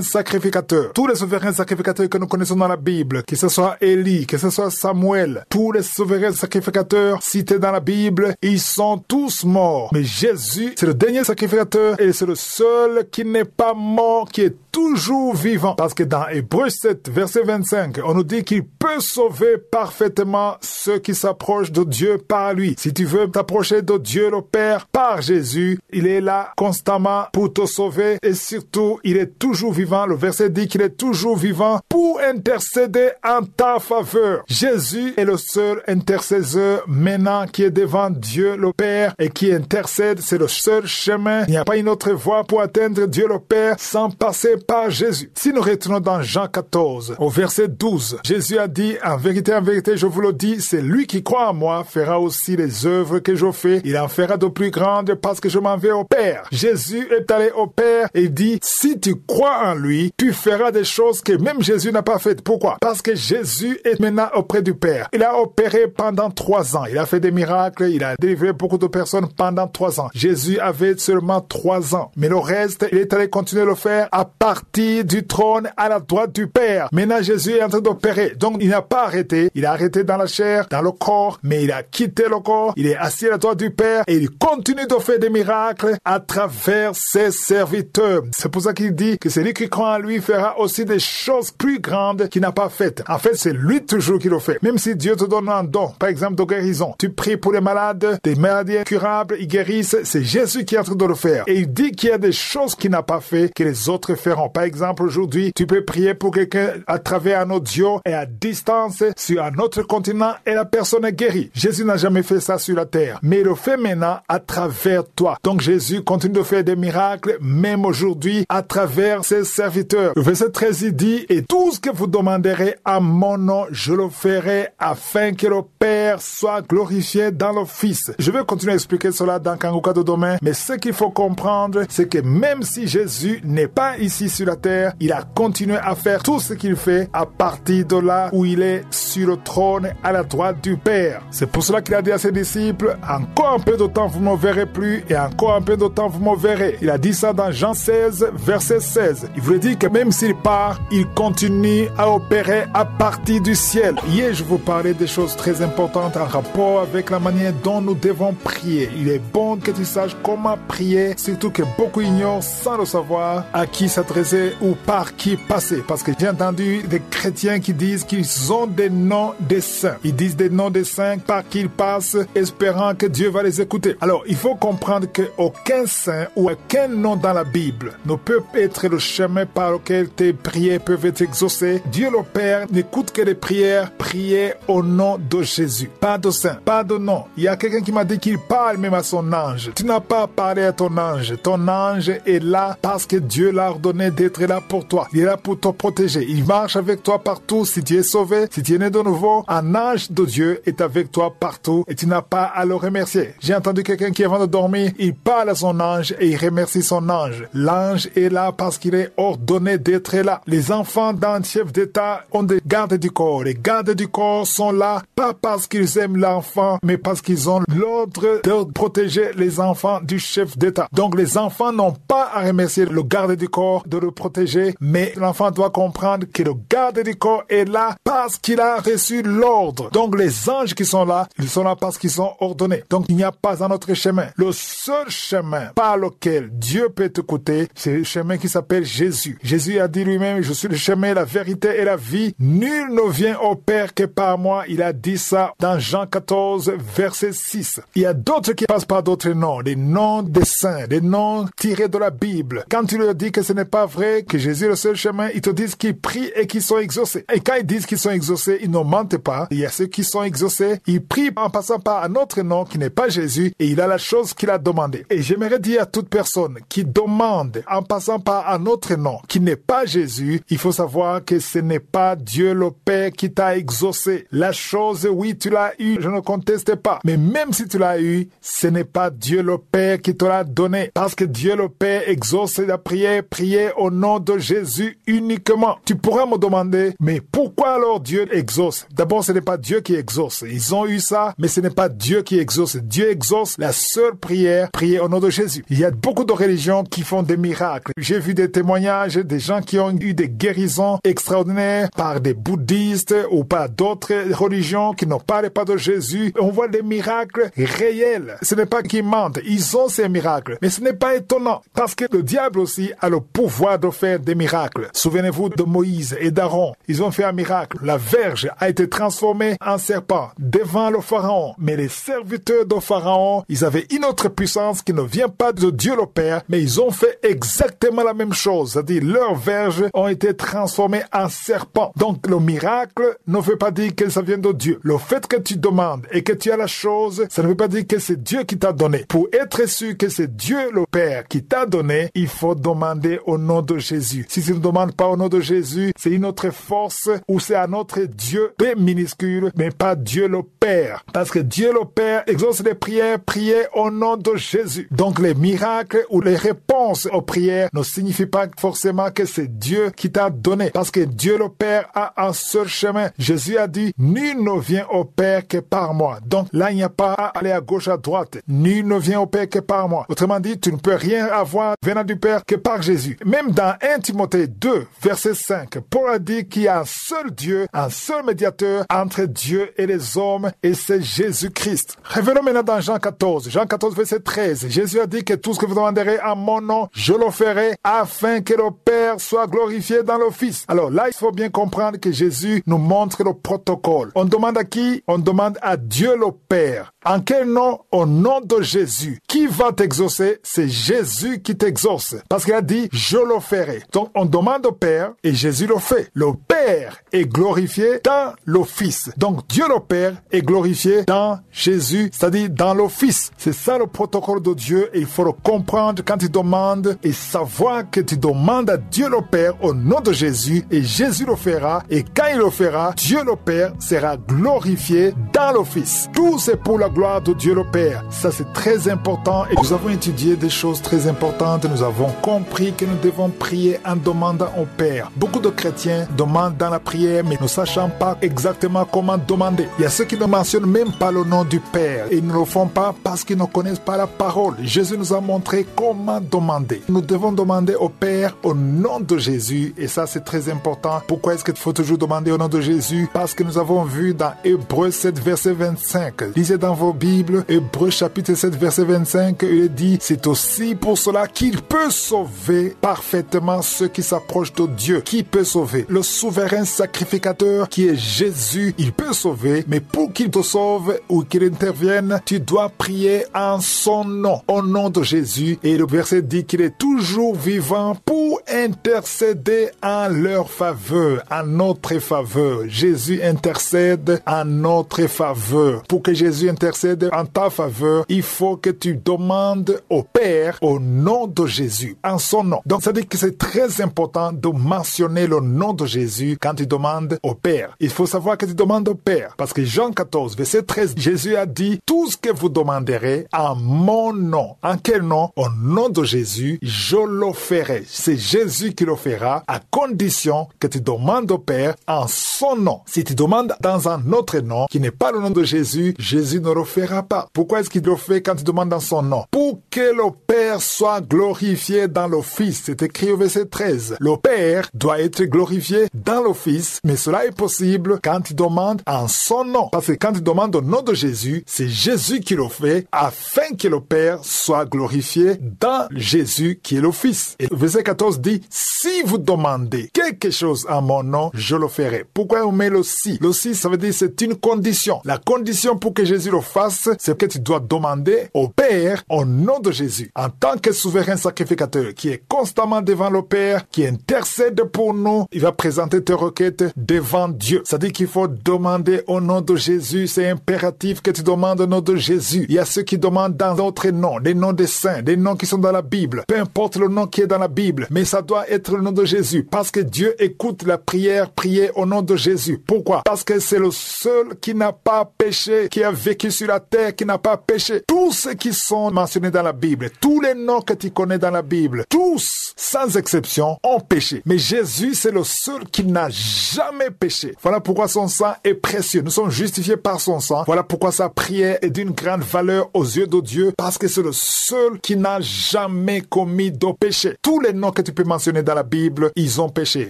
sacrificateur. Tous les souverains sacrificateurs que nous connaissons dans la Bible, que ce soit Élie, que ce soit soit Samuel, tous les souverains sacrificateurs cités dans la Bible, ils sont tous morts. Mais Jésus, c'est le dernier sacrificateur et c'est le seul qui n'est pas mort, qui est toujours vivant. Parce que dans Hébreux 7, verset 25, on nous dit qu'il peut sauver parfaitement ceux qui s'approchent de Dieu par lui. Si tu veux t'approcher de Dieu le Père par Jésus, il est là constamment pour te sauver et surtout, il est toujours vivant. Le verset dit qu'il est toujours vivant pour intercéder en ta faveur. Jésus est le seul intercesseur maintenant qui est devant Dieu le Père et qui intercède. C'est le seul chemin. Il n'y a pas une autre voie pour atteindre Dieu le Père sans passer par Jésus. Si nous retournons dans Jean 14, au verset 12, Jésus a dit, en vérité, je vous le dis, c'est lui qui croit en moi fera aussi les œuvres que je fais. Il en fera de plus grandes parce que je m'en vais au Père. Jésus est allé au Père et dit, si tu crois en lui, tu feras des choses que même Jésus n'a pas faites. Pourquoi? Parce que Jésus est maintenant auprès du Père. Il a opéré pendant 3 ans. Il a fait des miracles. Il a délivré beaucoup de personnes pendant 3 ans. Jésus avait seulement 3 ans. Mais le reste, il est allé continuer de le faire à partir du trône à la droite du Père. Maintenant, Jésus est en train d'opérer. Donc, il n'a pas arrêté. Il a arrêté dans la chair, dans le corps, mais il a quitté le corps. Il est assis à la droite du Père et il continue de faire des miracles à travers ses serviteurs. C'est pour ça qu'il dit que celui qui croit en lui fera aussi des choses plus grandes qu'il n'a pas faites. En fait, c'est lui toujours qui le fait. Même si Dieu te donne un don, par exemple de guérison, tu pries pour les malades, des maladies incurables, ils guérissent, c'est Jésus qui est en train de le faire. Et il dit qu'il y a des choses qu'il n'a pas fait que les autres feront. Par exemple, aujourd'hui, tu peux prier pour quelqu'un à travers un audio et à distance sur un autre continent et la personne est guérie. Jésus n'a jamais fait ça sur la terre, mais il le fait maintenant à travers toi. Donc Jésus continue de faire des miracles, même aujourd'hui, à travers ses serviteurs. Le verset 13, il dit, et tout ce que vous demanderez à mon nom, je le ferai afin que le Père soit glorifié dans le Fils. Je vais continuer à expliquer cela dans Kanguka de demain, mais ce qu'il faut comprendre, c'est que même si Jésus n'est pas ici sur la terre, il a continué à faire tout ce qu'il fait à partir de là où il est sur le trône à la droite du Père. C'est pour cela qu'il a dit à ses disciples, encore un peu de temps vous ne me verrez plus et encore un peu de temps vous me verrez. Il a dit ça dans Jean 16, verset 16. Il voulait dire que même s'il part, il continue à opérer à partir du ciel. Hier, je vous parlais des choses très importantes en rapport avec la manière dont nous devons prier. Il est bon que tu saches comment prier, surtout que beaucoup ignorent sans le savoir à qui s'adresser ou par qui passer. Parce que j'ai entendu des chrétiens qui disent qu'ils ont des noms des saints. Ils disent des noms des saints par qui ils passent, espérant que Dieu va les écouter. Alors, il faut comprendre qu'aucun saint ou aucun nom dans la Bible ne peut être le chemin par lequel tes prières peuvent être exaucées. Dieu le Père n'écoute que les prières priées au nom de Jésus. Pas de saint, pas de nom. Il y a quelqu'un qui m'a dit qu'il parle même à son ange. Tu n'as pas parlé à ton ange. Ton ange est là parce que Dieu l'a ordonné d'être là pour toi. Il est là pour te protéger. Il marche avec toi partout. Si tu es sauvé, si tu es né de nouveau, un ange de Dieu est avec toi partout et tu n'as pas à le remercier. J'ai entendu quelqu'un qui avant de dormir, il parle à son ange et il remercie son ange. L'ange est là parce qu'il est ordonné d'être là. Les enfants d'un chef d'État ont des gardes du corps. Les gardes du corps sont là pas parce qu'ils aiment l'enfant, mais parce qu'ils ont l'ordre de protéger les enfants du chef d'État. Donc les enfants n'ont pas à remercier le garde du corps de le protéger, mais l'enfant doit comprendre que le garde du corps est là parce qu'il a reçu l'ordre. Donc les anges qui sont là, ils sont là parce qu'ils sont ordonnés. Donc il n'y a pas un autre chemin. Le seul chemin par lequel Dieu peut t'écouter, c'est le chemin qui s'appelle Jésus. Jésus a dit lui-même, je suis le chemin, la vérité et la vie. Nul ne vient au Père que par moi. Il a dit ça dans Jean 14, verset 6. Il y a d'autres qui passent par d'autres noms, des noms des saints, des noms tirés de la Bible. Quand tu leur dis que ce n'est pas vrai, que Jésus est le seul chemin, ils te disent qu'ils prient et qu'ils sont exaucés. Et quand ils disent qu'ils sont exaucés, ils ne mentent pas. Il y a ceux qui sont exaucés, ils prient en passant par un autre nom qui n'est pas Jésus et il a la chose qu'il a demandé. Et j'aimerais dire à toute personne qui demande en passant par un autre nom qui n'est pas Jésus, il faut savoir que ce n'est pas Dieu le Père qui t'a exaucé. La chose, oui, tu l'as eu, je ne conteste pas. Mais même si tu l'as eu, ce n'est pas Dieu le Père qui te l'a donné. Parce que Dieu le Père exauce la prière, prier au nom de Jésus uniquement. Tu pourras me demander, mais pourquoi alors Dieu exauce? D'abord, ce n'est pas Dieu qui exauce. Ils ont eu ça, mais ce n'est pas Dieu qui exauce. Dieu exauce la seule prière, prier au nom de Jésus. Il y a beaucoup de religions qui font des miracles. J'ai vu des témoignages des gens qui ont eu des guérisons extraordinaires par des bouddhistes ou pas d'autres religions qui n'ont pas le pardon de Jésus. On voit des miracles réels. Ce n'est pas qu'ils mentent. Ils ont ces miracles. Mais ce n'est pas étonnant parce que le diable aussi a le pouvoir de faire des miracles. Souvenez-vous de Moïse et d'Aaron. Ils ont fait un miracle. La verge a été transformée en serpent devant le pharaon. Mais les serviteurs de pharaon, ils avaient une autre puissance qui ne vient pas de Dieu le Père, mais ils ont fait exactement la même chose. C'est-à-dire, leurs verges ont été transformées en serpent. Donc, le miracle ne veut pas dire que ça vient de Dieu. Le fait que tu demandes et que tu as la chose, ça ne veut pas dire que c'est Dieu qui t'a donné. Pour être sûr que c'est Dieu le Père qui t'a donné, il faut demander au nom de Jésus. Si tu ne demandes pas au nom de Jésus, c'est une autre force ou c'est un autre Dieu, P minuscule, mais pas Dieu le Père. Parce que Dieu le Père exauce les prières, priez au nom de Jésus. Donc les miracles ou les réponses aux prières ne signifient pas forcément que c'est Dieu qui t'a donné. Parce que Dieu le Père a un seul chemin. Jésus a dit, nul ne vient au Père que par moi. Donc là, il n'y a pas à aller à gauche, à droite. Nul ne vient au Père que par moi. Autrement dit, tu ne peux rien avoir venant du Père que par Jésus. Même dans 1 Timothée 2, verset 5, Paul a dit qu'il y a un seul Dieu, un seul médiateur entre Dieu et les hommes, et c'est Jésus-Christ. Revenons maintenant dans Jean 14. Jean 14, verset 13. Jésus a dit que tout ce que vous demanderez en mon nom, je le ferai, afin que le Père soit glorifié dans le Fils. Alors là, il faut bien comprendre que Jésus nous montre le protocole. On demande à qui? On demande à Dieu le Père. En quel nom? Au nom de Jésus. Qui va t'exaucer? C'est Jésus qui t'exauce. Parce qu'il a dit, je le ferai. Donc, on demande au Père et Jésus le fait. Le Père est glorifié dans le Fils. Donc, Dieu le Père est glorifié dans Jésus, c'est-à-dire dans le Fils. C'est ça le protocole de Dieu et il faut le comprendre quand tu demandes et savoir que tu demandes à Dieu le Père au nom de Jésus et Jésus le fera et quand il le fera, Dieu le Père sera glorifié dans le Fils. Tout c'est pour la gloire de Dieu le Père. Ça c'est très important et nous avons étudié des choses très importantes. Nous avons compris que nous devons prier en demandant au Père. Beaucoup de chrétiens demandent dans la prière mais ne sachant pas exactement comment demander. Il y a ceux qui ne mentionnent même pas le nom du Père et ils ne le font pas parce qu'ils ne connaissent pas la parole. Jésus nous a montré comment demander. Nous devons demander au Père au nom de Jésus et ça c'est très important. Pourquoi est-ce qu'il faut toujours demander au nom de Jésus? Parce que nous avons vu dans Hébreux 7 verset 25. Lisez dans vos Bibles Hébreux chapitre 7 verset 25. Il est dit, c'est aussi pour cela qu'il peut sauver parfaitement ceux qui s'approchent de Dieu. Qui peut sauver? Le souverain sacrificateur qui est Jésus. Il peut sauver, mais pour qu'il te sauve ou qu'il intervienne, tu dois prier en son nom, au nom de Jésus. Et le verset dit qu'il est toujours vivant pour intercéder en leur faveur, en notre faveur. Jésus intercède en notre faveur. Pour que Jésus intercède en ta faveur, il faut que tu demandes au Père au nom de Jésus, en son nom. Donc, ça veut dire que c'est très important de mentionner le nom de Jésus quand tu demandes au Père. Il faut savoir que tu demandes au Père. Parce que Jean 14, verset 13, Jésus a dit, tout ce que vous demanderez en mon nom. En quel nom? Au nom de Jésus, je le ferai. C'est Jésus qui le fera à condition que tu demandes au Père en son nom. Si tu demandes dans un autre nom qui n'est pas le nom de Jésus, Jésus ne le fera pas. Pourquoi est-ce qu'il le fait quand tu demandes dans son nom? Pour que le Père soit glorifié dans le Fils. C'est écrit au verset 13. Le Père doit être glorifié dans le Fils, mais cela est possible quand tu demandes en son nom. Parce que quand tu demandes au nom de Jésus, c'est Jésus qui le fait afin que le Père soit glorifié dans Jésus qui est le Fils. Et le verset 14 dit, si vous demandez quelque chose en mon nom, je le ferai. Pourquoi on met le si? Le si, ça veut dire c'est une condition. La condition pour que Jésus le fasse, c'est que tu dois demander au Père au nom de Jésus. En tant que souverain sacrificateur qui est constamment devant le Père, qui intercède pour nous, il va présenter tes requêtes devant Dieu. Ça dit qu'il faut demander au nom de Jésus. C'est impératif que tu demandes au nom de Jésus. Il y a ceux qui demandent dans d'autres noms, des noms des saints, des noms qui sont dans la Bible. Peu importe le nom qui est dans la Bible, mais ça doit être le nom de Jésus. Parce que Dieu écoute la prière priée au nom de Jésus. Pourquoi? Parce que c'est le seul qui n'a pas péché, qui a vécu sur la terre, qui n'a pas péché. Tous ceux qui sont mentionnés dans la Bible, tous les noms que tu connais dans la Bible, tous, sans exception, ont péché. Mais Jésus, c'est le seul qui n'a n'a jamais péché. Voilà pourquoi son sang est précieux. Nous sommes justifiés par son sang. Voilà pourquoi sa prière est d'une grande valeur aux yeux de Dieu, parce que c'est le seul qui n'a jamais commis de péché. Tous les noms que tu peux mentionner dans la Bible, ils ont péché.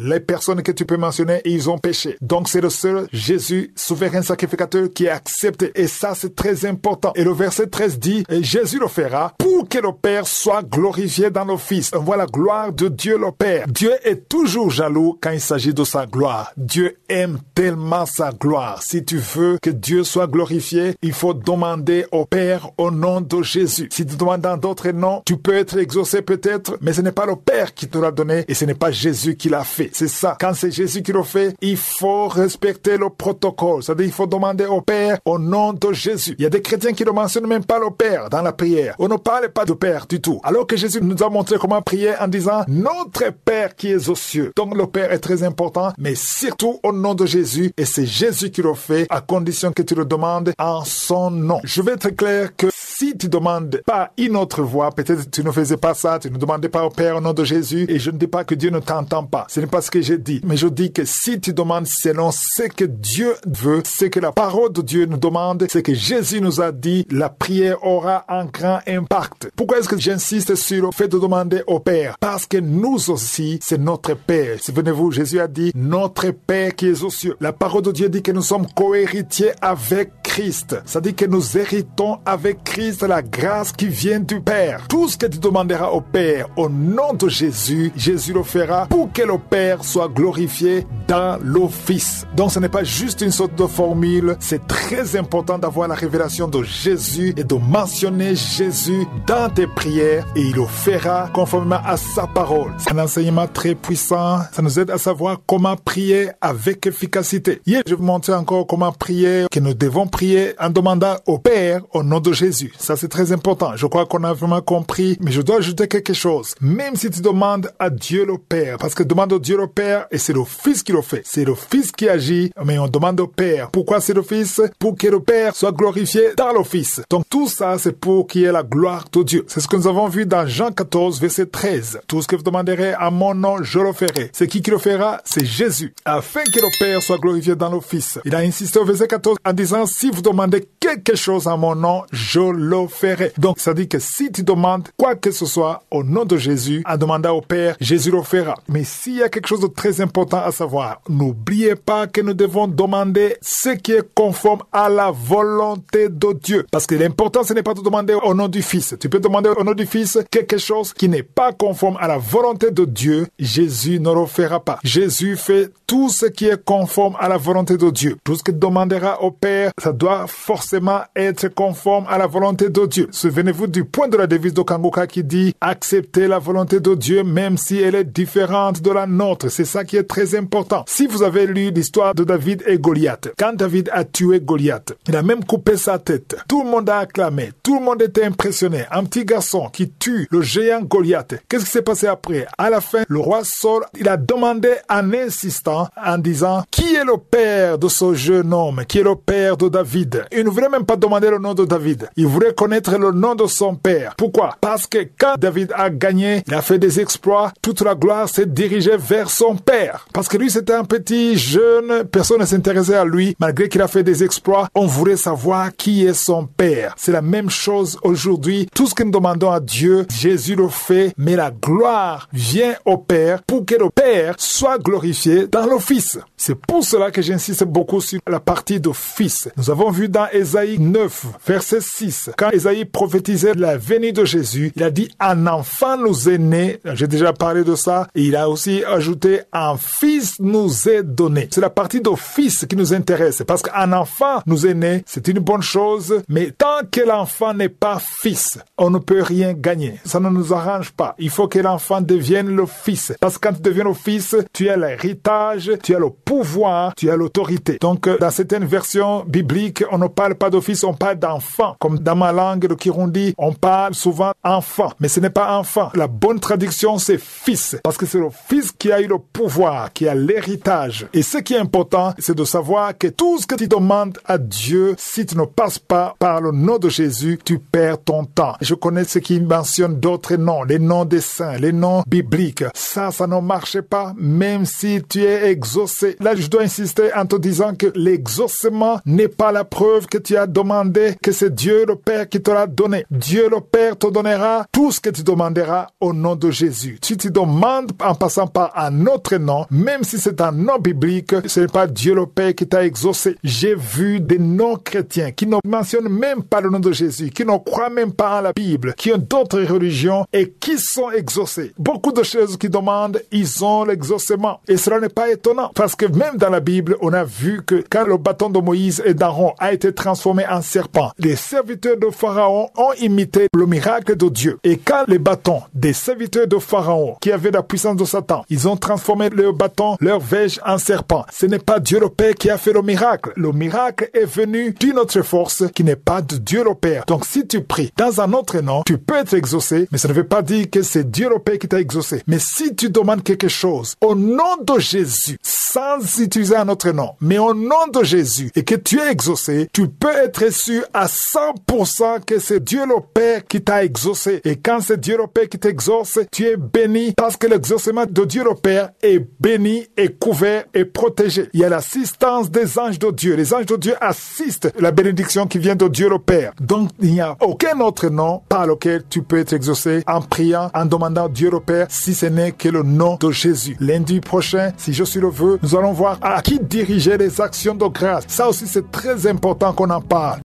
Les personnes que tu peux mentionner, ils ont péché. Donc c'est le seul Jésus, souverain sacrificateur, qui est accepté. Et ça, c'est très important. Et le verset 13 dit, Jésus le fera pour que le Père soit glorifié dans le Fils. On voit la gloire de Dieu le Père. Dieu est toujours jaloux quand il s'agit de sa gloire. Dieu aime tellement sa gloire. Si tu veux que Dieu soit glorifié, il faut demander au Père au nom de Jésus. Si tu demandes dans d'autres noms, tu peux être exaucé peut-être, mais ce n'est pas le Père qui te l'a donné et ce n'est pas Jésus qui l'a fait. C'est ça. Quand c'est Jésus qui le fait, il faut respecter le protocole. C'est-à-dire, il faut demander au Père au nom de Jésus. Il y a des chrétiens qui ne mentionnent même pas le Père dans la prière. On ne parle pas de Père du tout. Alors que Jésus nous a montré comment prier en disant notre Père qui est aux cieux. Donc le Père est très important, mais surtout au nom de Jésus, et c'est Jésus qui le fait à condition que tu le demandes en son nom. Je vais être clair que si tu demandes pas une autre voie, peut-être tu ne faisais pas ça, tu ne demandais pas au Père au nom de Jésus, et je ne dis pas que Dieu ne t'entend pas. Ce n'est pas ce que j'ai dit. Mais je dis que si tu demandes selon ce que Dieu veut, ce que la parole de Dieu nous demande, ce que Jésus nous a dit, la prière aura un grand impact. Pourquoi est-ce que j'insiste sur le fait de demander au Père? Parce que nous aussi, c'est notre Père. Souvenez-vous, Jésus a dit, notre Père qui est aux cieux. La parole de Dieu dit que nous sommes co-héritiers avec Christ. Ça dit que nous héritons avec Christ la grâce qui vient du Père. Tout ce que tu demanderas au Père au nom de Jésus, Jésus le fera pour que le Père soit glorifié dans le Fils. Donc ce n'est pas juste une sorte de formule, c'est très important d'avoir la révélation de Jésus et de mentionner Jésus dans tes prières, et il le fera conformément à sa parole. C'est un enseignement très puissant, ça nous aide à savoir comment prier avec efficacité. Hier, je vais vous montrer encore comment prier, que nous devons prier en demandant au Père au nom de Jésus. Ça, c'est très important. Je crois qu'on a vraiment compris, mais je dois ajouter quelque chose. Même si tu demandes à Dieu le Père, parce que demande au Dieu le Père, et c'est le Fils qui le fait. C'est le Fils qui agit, mais on demande au Père. Pourquoi c'est le Fils? Pour que le Père soit glorifié dans le Fils. Donc tout ça, c'est pour qu'il y ait la gloire de Dieu. C'est ce que nous avons vu dans Jean 14, verset 13. Tout ce que vous demanderez à mon nom, je le ferai. C'est qui le fera? C'est Jésus. Afin que le Père soit glorifié dans le Fils. Il a insisté au verset 14 en disant, si vous demandez quelque chose à mon nom, je le ferai. Donc, ça dit que si tu demandes quoi que ce soit au nom de Jésus, en demandant au Père, Jésus le fera. Mais s'il y a quelque chose de très important à savoir, n'oubliez pas que nous devons demander ce qui est conforme à la volonté de Dieu. Parce que l'important, ce n'est pas de demander au nom du Fils. Tu peux demander au nom du Fils quelque chose qui n'est pas conforme à la volonté de Dieu. Jésus ne le fera pas. Jésus fait tout ce qui est conforme à la volonté de Dieu. Tout ce que tu demanderas au Père, ça doit forcément être conforme à la volonté de Dieu. Souvenez-vous du point de la devise de Kangoka qui dit « Acceptez la volonté de Dieu même si elle est différente de la nôtre ». C'est ça qui est très important. Si vous avez lu l'histoire de David et Goliath, quand David a tué Goliath, il a même coupé sa tête. Tout le monde a acclamé. Tout le monde était impressionné. Un petit garçon qui tue le géant Goliath. Qu'est-ce qui s'est passé après? À la fin, le roi Saul, il a demandé en insistant, en disant « Qui est le père de ce jeune homme? Qui est le père de David ?» Il ne voulait même pas demander le nom de David. Il voulait connaître le nom de son père. Pourquoi? Parce que quand David a gagné, il a fait des exploits, toute la gloire s'est dirigée vers son père. Parce que lui, c'était un petit jeune, personne ne s'intéressait à lui. Malgré qu'il a fait des exploits, on voulait savoir qui est son père. C'est la même chose aujourd'hui. Tout ce que nous demandons à Dieu, Jésus le fait, mais la gloire vient au Père pour que le Père soit glorifié dans le Fils. C'est pour cela que j'insiste beaucoup sur la partie de Fils. Nous avons vu dans Ésaïe 9, verset 6, quand Ésaïe prophétisait la venue de Jésus, il a dit « Un enfant nous est né ». J'ai déjà parlé de ça. Et il a aussi ajouté « Un fils nous est donné ». C'est la partie de Fils qui nous intéresse. Parce qu'un enfant nous est né, c'est une bonne chose. Mais tant que l'enfant n'est pas fils, on ne peut rien gagner. Ça ne nous arrange pas. Il faut que l'enfant devienne le fils. Parce que quand tu deviens le fils, tu as l'héritage, tu as le pouvoir, tu as l'autorité. Donc, dans certaines versions bibliques, on ne parle pas de fils, on parle d'enfant. Comme dans ma langue, le Kirundi, on parle souvent enfant. Mais ce n'est pas enfant. La bonne traduction, c'est fils. Parce que c'est le fils qui a eu le pouvoir, qui a l'héritage l'héritage. Et ce qui est important, c'est de savoir que tout ce que tu demandes à Dieu, si tu ne passes pas par le nom de Jésus, tu perds ton temps. Je connais ceux qui mentionnent d'autres noms, les noms des saints, les noms bibliques. Ça ne marche pas, même si tu es exaucé. Là, je dois insister en te disant que l'exaucement n'est pas la preuve que tu as demandé, que c'est Dieu le Père qui te l'a donné. Dieu le Père te donnera tout ce que tu demanderas au nom de Jésus. Si tu demandes en passant par un autre nom, même si c'est un nom biblique, ce n'est pas Dieu le Père qui t'a exaucé. J'ai vu des non-chrétiens qui ne mentionnent même pas le nom de Jésus, qui ne croient même pas en la Bible, qui ont d'autres religions et qui sont exaucés. Beaucoup de choses qu'ils demandent, ils ont l'exaucement. Et cela n'est pas étonnant, parce que même dans la Bible, on a vu que quand le bâton de Moïse et d'Aaron a été transformé en serpent, les serviteurs de Pharaon ont imité le miracle de Dieu. Et quand les bâtons des serviteurs de Pharaon, qui avaient la puissance de Satan, ils ont transformé leur bâton, leur verge en serpent, ce n'est pas Dieu le Père qui a fait le miracle. Le miracle est venu d'une autre force qui n'est pas de Dieu le Père. Donc si tu pries dans un autre nom, tu peux être exaucé, mais ça ne veut pas dire que c'est Dieu le Père qui t'a exaucé. Mais si tu demandes quelque chose au nom de Jésus, sans utiliser un autre nom, mais au nom de Jésus, et que tu es exaucé, tu peux être sûr à 100% que c'est Dieu le Père qui t'a exaucé. Et quand c'est Dieu le Père qui t'exauce, tu es béni parce que l'exaucement de Dieu le Père est béni, est couvert et protégé. Il y a l'assistance des anges de Dieu. Les anges de Dieu assistent la bénédiction qui vient de Dieu le Père. Donc, il n'y a aucun autre nom par lequel tu peux être exaucé en priant, en demandant Dieu le Père, si ce n'est que le nom de Jésus. Lundi prochain, si je suis le vœu, nous allons voir à qui diriger les actions de grâce. Ça aussi, c'est très important qu'on en parle.